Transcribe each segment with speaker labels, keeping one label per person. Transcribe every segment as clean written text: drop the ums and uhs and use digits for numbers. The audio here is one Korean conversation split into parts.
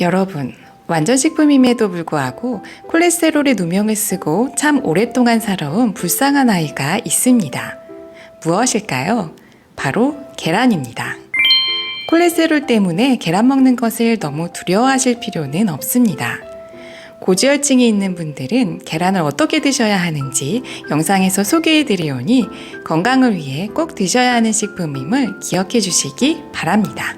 Speaker 1: 여러분, 완전식품임에도 불구하고 콜레스테롤의 누명을 쓰고 참 오랫동안 살아온 불쌍한 아이가 있습니다. 무엇일까요? 바로 계란입니다. 콜레스테롤 때문에 계란 먹는 것을 너무 두려워하실 필요는 없습니다. 고지혈증이 있는 분들은 계란을 어떻게 드셔야 하는지 영상에서 소개해 드리오니 건강을 위해 꼭 드셔야 하는 식품임을 기억해 주시기 바랍니다.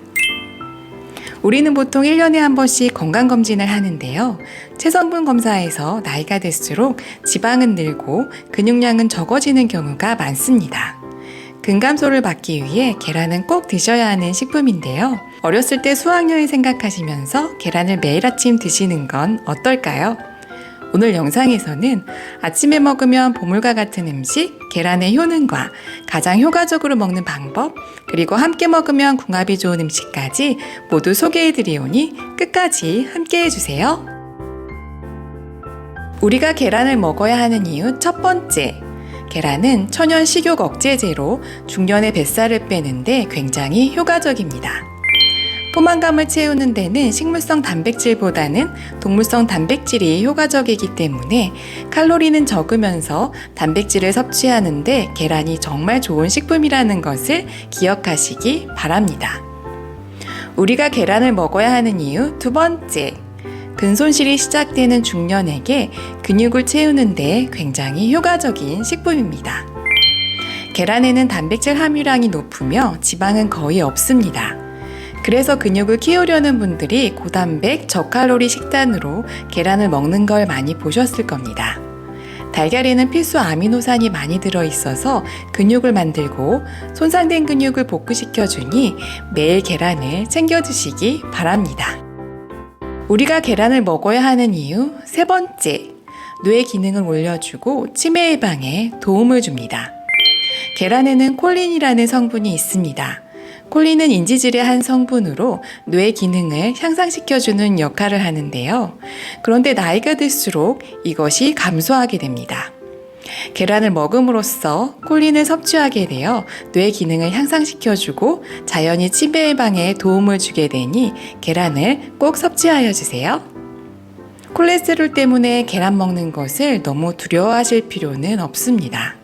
Speaker 1: 우리는 보통 1년에 한 번씩 건강검진을 하는데요. 체성분 검사에서 나이가 들수록 지방은 늘고 근육량은 적어지는 경우가 많습니다. 근감소를 받기 위해 계란은 꼭 드셔야 하는 식품인데요. 어렸을 때 수학여행 생각하시면서 계란을 매일 아침 드시는 건 어떨까요? 오늘 영상에서는 아침에 먹으면 보물과 같은 음식, 계란의 효능과 가장 효과적으로 먹는 방법, 그리고 함께 먹으면 궁합이 좋은 음식까지 모두 소개해드리오니 끝까지 함께 해주세요. 우리가 계란을 먹어야 하는 이유 첫 번째, 계란은 천연 식욕 억제제로 중년의 뱃살을 빼는데 굉장히 효과적입니다. 포만감을 채우는 데는 식물성 단백질보다는 동물성 단백질이 효과적이기 때문에 칼로리는 적으면서 단백질을 섭취하는데 계란이 정말 좋은 식품이라는 것을 기억하시기 바랍니다. 우리가 계란을 먹어야 하는 이유 두 번째, 근손실이 시작되는 중년에게 근육을 채우는 데 굉장히 효과적인 식품입니다. 계란에는 단백질 함유량이 높으며 지방은 거의 없습니다. 그래서 근육을 키우려는 분들이 고단백, 저칼로리 식단으로 계란을 먹는 걸 많이 보셨을 겁니다. 달걀에는 필수 아미노산이 많이 들어있어서 근육을 만들고 손상된 근육을 복구시켜주니 매일 계란을 챙겨 드시기 바랍니다. 우리가 계란을 먹어야 하는 이유 세 번째, 뇌 기능을 올려주고 치매 예방에 도움을 줍니다. 계란에는 콜린이라는 성분이 있습니다. 콜린은 인지질의 한 성분으로 뇌 기능을 향상시켜주는 역할을 하는데요. 그런데 나이가 들수록 이것이 감소하게 됩니다. 계란을 먹음으로써 콜린을 섭취하게 되어 뇌 기능을 향상시켜주고 자연히 치매 예방에 도움을 주게 되니 계란을 꼭 섭취하여 주세요. 콜레스테롤 때문에 계란 먹는 것을 너무 두려워하실 필요는 없습니다.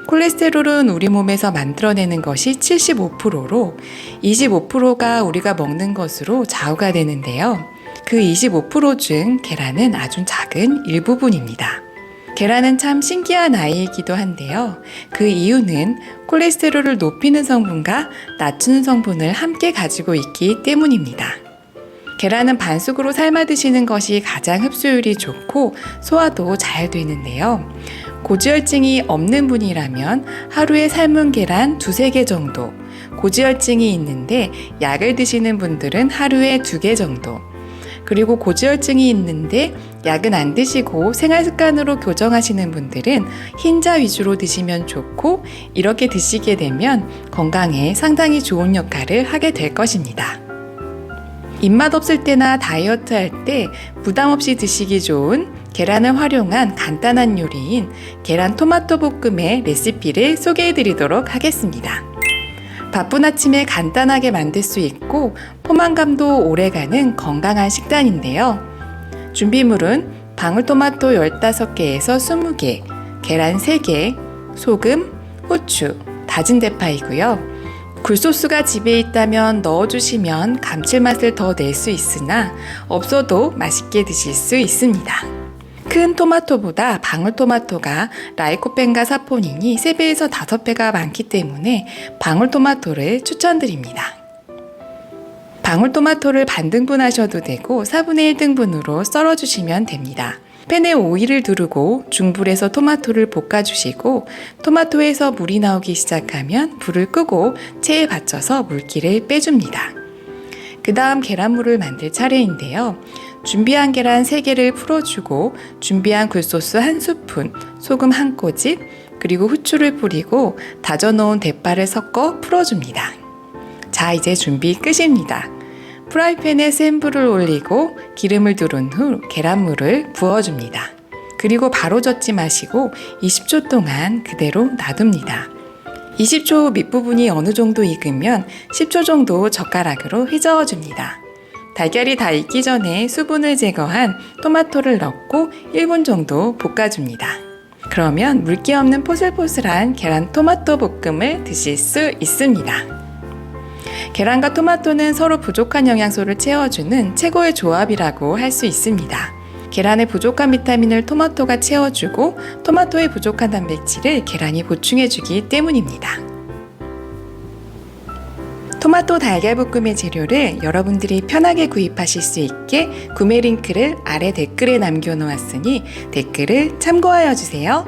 Speaker 1: 콜레스테롤은 우리 몸에서 만들어내는 것이 75%로 25%가 우리가 먹는 것으로 좌우가 되는데요. 그 25% 중 계란은 아주 작은 일부분입니다. 계란은 참 신기한 아이이기도 한데요. 그 이유는 콜레스테롤을 높이는 성분과 낮추는 성분을 함께 가지고 있기 때문입니다. 계란은 반숙으로 삶아 드시는 것이 가장 흡수율이 좋고 소화도 잘 되는데요. 고지혈증이 없는 분이라면 하루에 삶은 계란 2-3개 정도, 고지혈증이 있는데 약을 드시는 분들은 하루에 2개 정도, 그리고 고지혈증이 있는데 약은 안 드시고 생활습관으로 교정하시는 분들은 흰자 위주로 드시면 좋고 이렇게 드시게 되면 건강에 상당히 좋은 역할을 하게 될 것입니다. 입맛 없을 때나 다이어트 할 때 부담 없이 드시기 좋은 계란을 활용한 간단한 요리인 계란 토마토 볶음의 레시피를 소개해 드리도록 하겠습니다. 바쁜 아침에 간단하게 만들 수 있고 포만감도 오래가는 건강한 식단인데요. 준비물은 방울토마토 15개에서 20개, 계란 3개, 소금, 후추, 다진 대파이고요. 굴소스가 집에 있다면 넣어주시면 감칠맛을 더 낼 수 있으나 없어도 맛있게 드실 수 있습니다. 큰 토마토보다 방울토마토가 라이코펜과 사포닌이 3배에서 5배가 많기 때문에 방울토마토를 추천드립니다. 방울토마토를 반등분하셔도 되고 4분의 1등분으로 썰어주시면 됩니다. 팬에 오일을 두르고 중불에서 토마토를 볶아주시고 토마토에서 물이 나오기 시작하면 불을 끄고 체에 받쳐서 물기를 빼줍니다. 그 다음 계란물을 만들 차례인데요. 준비한 계란 3개를 풀어주고 준비한 굴소스 1스푼, 소금 1꼬집, 그리고 후추를 뿌리고 다져놓은 대파를 섞어 풀어줍니다. 자, 이제 준비 끝입니다. 프라이팬에 센 불을 올리고 기름을 두른 후 계란물을 부어줍니다. 그리고 바로 젓지 마시고 20초 동안 그대로 놔둡니다. 20초 후 밑부분이 어느 정도 익으면 10초 정도 젓가락으로 휘저어줍니다. 달걀이 다 익기 전에 수분을 제거한 토마토를 넣고 1분 정도 볶아줍니다. 그러면 물기 없는 포슬포슬한 계란 토마토 볶음을 드실 수 있습니다. 계란과 토마토는 서로 부족한 영양소를 채워주는 최고의 조합이라고 할 수 있습니다. 계란의 부족한 비타민을 토마토가 채워주고 토마토의 부족한 단백질을 계란이 보충해주기 때문입니다. 토마토 달걀볶음의 재료를 여러분들이 편하게 구입하실 수 있게 구매 링크를 아래 댓글에 남겨놓았으니 댓글을 참고하여 주세요.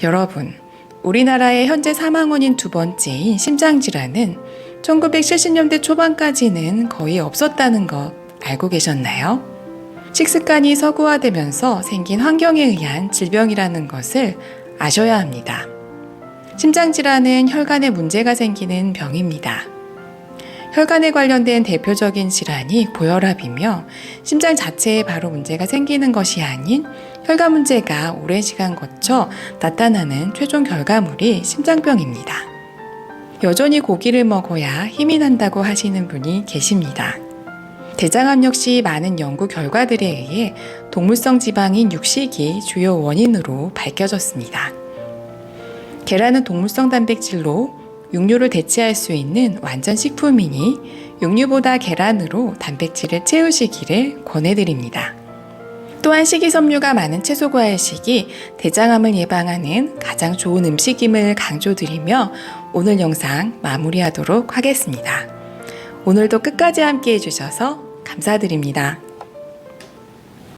Speaker 1: 여러분, 우리나라의 현재 사망 원인 두 번째인 심장질환은 1970년대 초반까지는 거의 없었다는 것 알고 계셨나요? 식습관이 서구화되면서 생긴 환경에 의한 질병이라는 것을 아셔야 합니다. 심장질환은 혈관에 문제가 생기는 병입니다. 혈관에 관련된 대표적인 질환이 고혈압이며 심장 자체에 바로 문제가 생기는 것이 아닌 혈관 문제가 오랜 시간 거쳐 나타나는 최종 결과물이 심장병입니다. 여전히 고기를 먹어야 힘이 난다고 하시는 분이 계십니다. 대장암 역시 많은 연구 결과들에 의해 동물성 지방인 육식이 주요 원인으로 밝혀졌습니다. 계란은 동물성 단백질로 육류를 대체할 수 있는 완전 식품이니 육류보다 계란으로 단백질을 채우시기를 권해드립니다. 또한 식이섬유가 많은 채소과일식이 대장암을 예방하는 가장 좋은 음식임을 강조드리며 오늘 영상 마무리하도록 하겠습니다. 오늘도 끝까지 함께 해주셔서 감사드립니다.